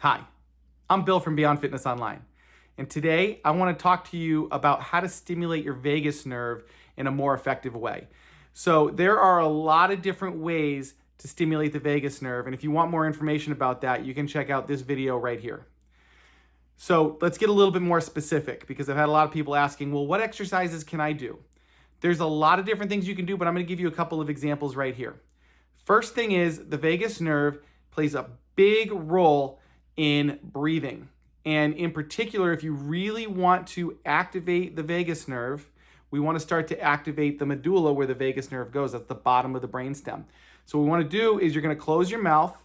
Hi, I'm Bill from Beyond Fitness Online, and today I want to talk to you about how to stimulate your vagus nerve in a more effective way. So there are a lot of different ways to stimulate the vagus nerve, and if you want more information about that, you can check out this video right here. So let's get a little bit more specific because I've had a lot of people asking, well, what exercises can I do? There's a lot of different things you can do, but I'm going to give you a couple of examples right here. First thing is the vagus nerve plays a big role in breathing. And in particular, if you really want to activate the vagus nerve, we want to start to activate the medulla where the vagus nerve goes. That's the bottom of the brainstem. So what we want to do is you're going to close your mouth,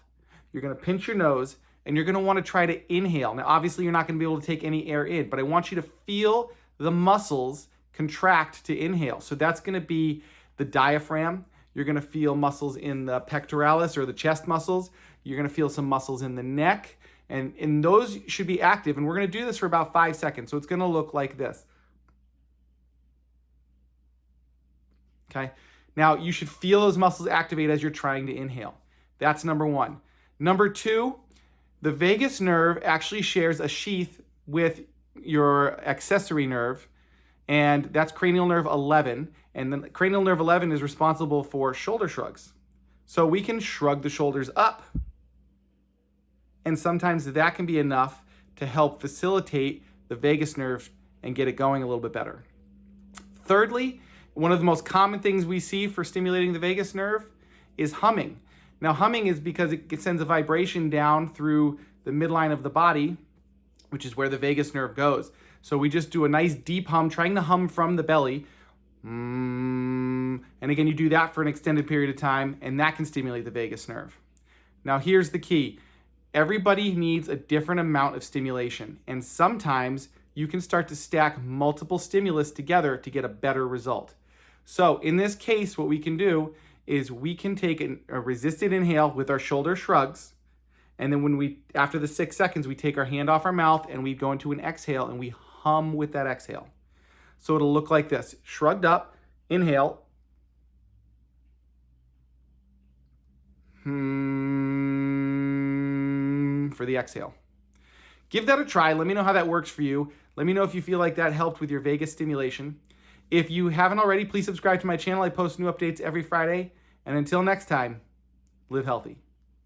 you're going to pinch your nose, and you're going to want to try to inhale. Now, obviously, you're not going to be able to take any air in, but I want you to feel the muscles contract to inhale. So that's going to be the diaphragm. You're going to feel muscles in the pectoralis or the chest muscles. You're going to feel some muscles in the neck. And those should be active. And we're going to do this for about 5 seconds. So it's going to look like this. Okay. Now, you should feel those muscles activate as you're trying to inhale. That's number one. Number two, the vagus nerve actually shares a sheath with your accessory nerve, and that's cranial nerve 11. And then cranial nerve 11 is responsible for shoulder shrugs. So we can shrug the shoulders up, and sometimes that can be enough to help facilitate the vagus nerve and get it going a little bit better. Thirdly, one of the most common things we see for stimulating the vagus nerve is humming. Now, humming is because it sends a vibration down through the midline of the body, which is where the vagus nerve goes. So we just do a nice deep hum, trying to hum from the belly. And again, you do that for an extended period of time, and that can stimulate the vagus nerve. Now, here's the key. Everybody needs a different amount of stimulation, and sometimes you can start to stack multiple stimulus together to get a better result. So in this case, what we can do is we can take a resisted inhale with our shoulder shrugs, and then after the 6 seconds, we take our hand off our mouth and we go into an exhale and we hum with that exhale. So it'll look like this: shrugged up, inhale, for the exhale. Give that a try. Let me know how that works for you. Let me know if you feel like that helped with your vagus stimulation. If you haven't already, please subscribe to my channel. I post new updates every Friday. And until next time, live healthy.